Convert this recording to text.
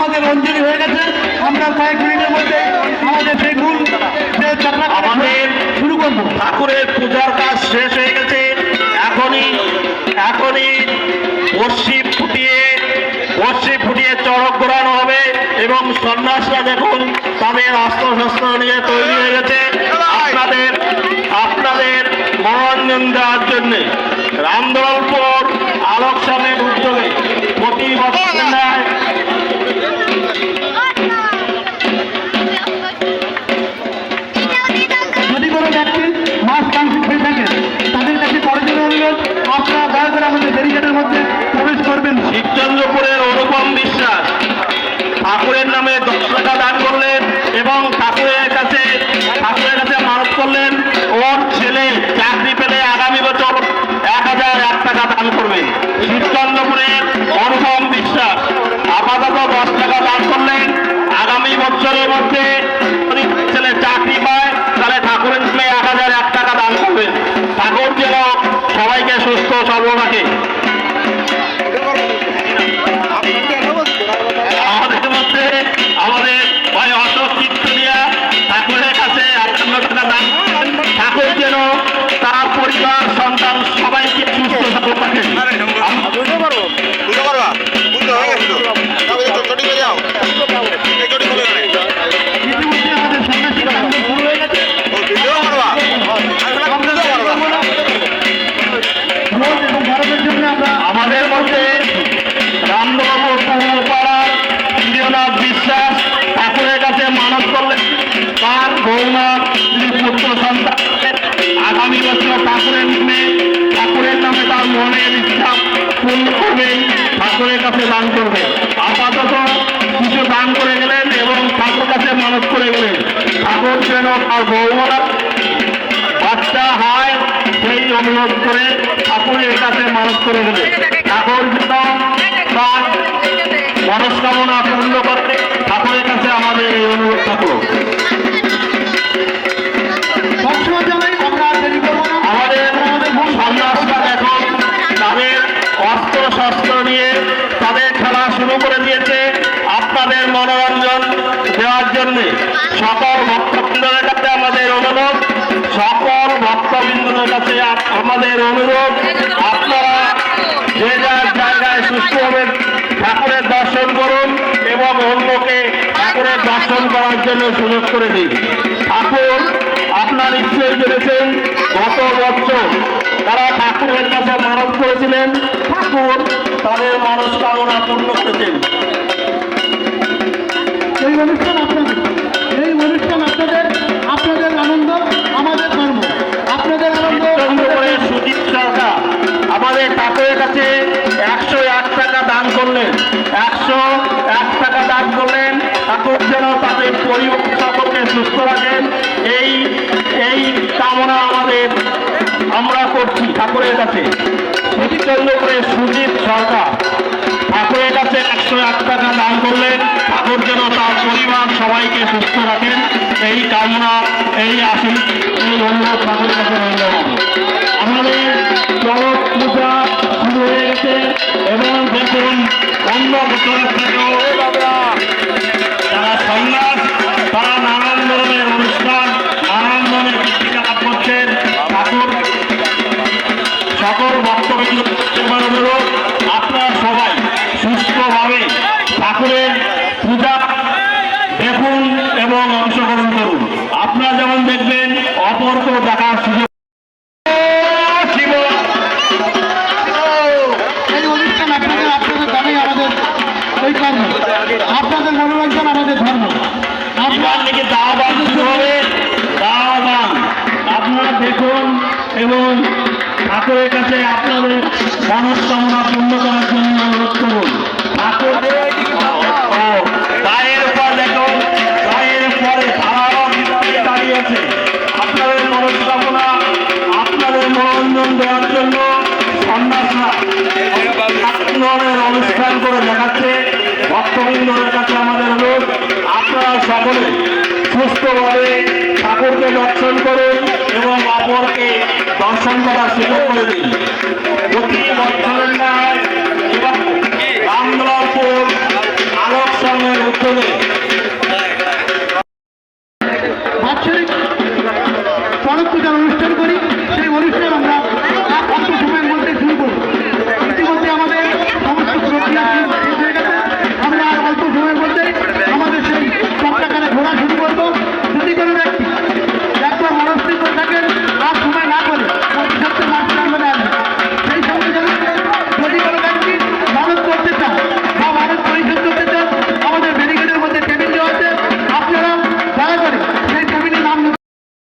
আমাদের অঞ্জলি হয়ে গেছে। আমরা কয়েক মিনিটের মধ্যে আমাদের বেগুন আমাদের শুরু করবো। ঠাকুরের পূজার কাজ শেষ হয়ে গেছে। এখনই বর্ষি ফুটিয়ে চড়ক ঘোরানো হবে এবং সন্ন্যাসীরা দেখুন তাদের অস্ত্র শস্ত্র নিয়ে তৈরি হয়ে গেছে আপনাদের মনোরঞ্জন দেওয়ার জন্য। রামদলপুর আলোক সামের উদ্যোগে প্রতি বছর যদি কোনো ব্যক্তি মাছ মাংস খেয়ে থাকে তাদের কাছে করজোর অনুরোধ, আপনারা দয়া করে আমাদের ব্যারিকেডের মধ্যে প্রবেশ করবেন। শিবচন্দ্রপুরের অনুপম বিশ্বাস ঠাকুরের নামে 10 টাকা দান করলেন এবং ঠাকুরের কাছে মানত করলেন ওর ছেলে চাকরি পেলে আগামী বছর 1001 টাকা দান করবেন। শিবচন্দ্রপুরের অনুপম বিশ্বাস আপাতত 10 টাকা দান করলেন। আগামী বছরের মধ্যে যদি ছেলে চাকরি পায় তাহলে ঠাকুরের নামে 1001 টাকা দান করবেন। ঠাকুর যেন সবাইকে সুস্থ সবল রাখে। আমাদের ভাই অশোক চিত্তলিয়া ঠাকুরের কাছে 58 টাকা দান। ঠাকুর যেন তার পরিবার সন্তান সবাইকে সুস্থ সবল রাখেন। আমাদের মধ্যে রামবাবু পাড়ার ইন্দ্রনাথ বিশ্বাস ঠাকুরের কাছে মানত করলেন তার গৌমা পুত্র সন্তান আগামী বছর ঠাকুরের নামে তার মনের ইচ্ছা পূর্ণ করবেন, ঠাকুরের কাছে দান করবেন। আপাতত কিছু দান করে গেলেন এবং ঠাকুর কাছে মানত করে গেলেন ঠাকুর যেন তার গৌমার বাচ্চা হয় সেই অনুরোধ করে ঠাকুরের কাছে মানত করে গেলেন। ঠাকুর যেন তার মনস্কামনা পূর্ণ করতে ঠাকুরের কাছে আমাদের এই অনুরোধ থাকলো। আমাদের সন্ন্যাসরা এখন তাদের অস্ত্র শস্ত্র নিয়ে তাদের খেলা শুরু করে দিয়েছে আপনাদের মনোরঞ্জন দেওয়ার জন্য। সকল ভক্তবৃন্দের কাছে আমাদের অনুরোধ আপনারা যে যার জায়গায় সুস্থভাবে ঠাকুরের দর্শন করুন এবং অন্যকে ঠাকুরের দর্শন করার জন্য সুযোগ করে দিন। ঠাকুর আপনার নিশ্চয়ই জেনেছেন গত বছর তারা ঠাকুরের কাছে মানত করেছিলেন, ঠাকুর তাদের মনস্কামনা পূর্ণ করেছেন। এই অনুষ্ঠান আপনাদের আনন্দ আমাদের ধর্ম। আপনাদের আনন্দ সুজিত সরকার আমাদের ঠাকুরের কাছে 101 টাকা দান করলেন। 101 টাকা দান করলেন ঠাকুর যেন তাদের পরিবার সকলকে সুস্থ রাখেন এই কামনা আমরা করছি ঠাকুরের কাছে। শিবচন্দ্রপুরের সুজিত সরকার ঠাকুরের কাছে 101 টাকা দান করলেন ঠাকুর যেন তার পরিবার সবাইকে সুস্থ রাখেন এই কামনা এই অনুরোধ ঠাকুরের কাছে রইল। আমাদের চড়ক পূজা শুরু হয়ে গেছে এবং দেখুন অন্য বছরের থেকেও যারা সন্ন্যাস তারা নানান ধরনের অনুষ্ঠান নানান ধরনের ক্রিয়াকলাপ করছেন। ঠাকুর সকল ভক্তবৃন্দ অনুরোধ আপনারা সবাই সুস্থভাবে ঠাকুরের পূজা দেখুন এবং অংশগ্রহণ করুন। আপনারা যেমন দেখবেন অপরকেও দেখার সুযোগ। আপনাদের মনোরঞ্জন আমাদের ধর্ম। আপনার থেকে দাওয়ান শুরু হবে। দাওয়ান আপনারা দেখুন এবং ঠাকুরের কাছে আপনাদের মনস্কামনা পূর্ণ করার জন্য অনুরোধ করুন। ঠাকুর গায়ের উপর দেখুন, গায়ের পরে দাঁড়িয়ে আছে। আপনাদের মনস্কামনা আপনাদের মনোরঞ্জন দেওয়ার জন্য সন্ন্যাসরা ধরনের অনুষ্ঠান করে দেখাচ্ছে। ভক্তবৃন্দের কাছে আমাদের অনুরোধ আপনারা সকলে সুস্থভাবে ঠাকুরকে দর্শন করুন এবং অপরকে দর্শন করার সুযোগ করে দিন। প্রতি বছরের ন্যায়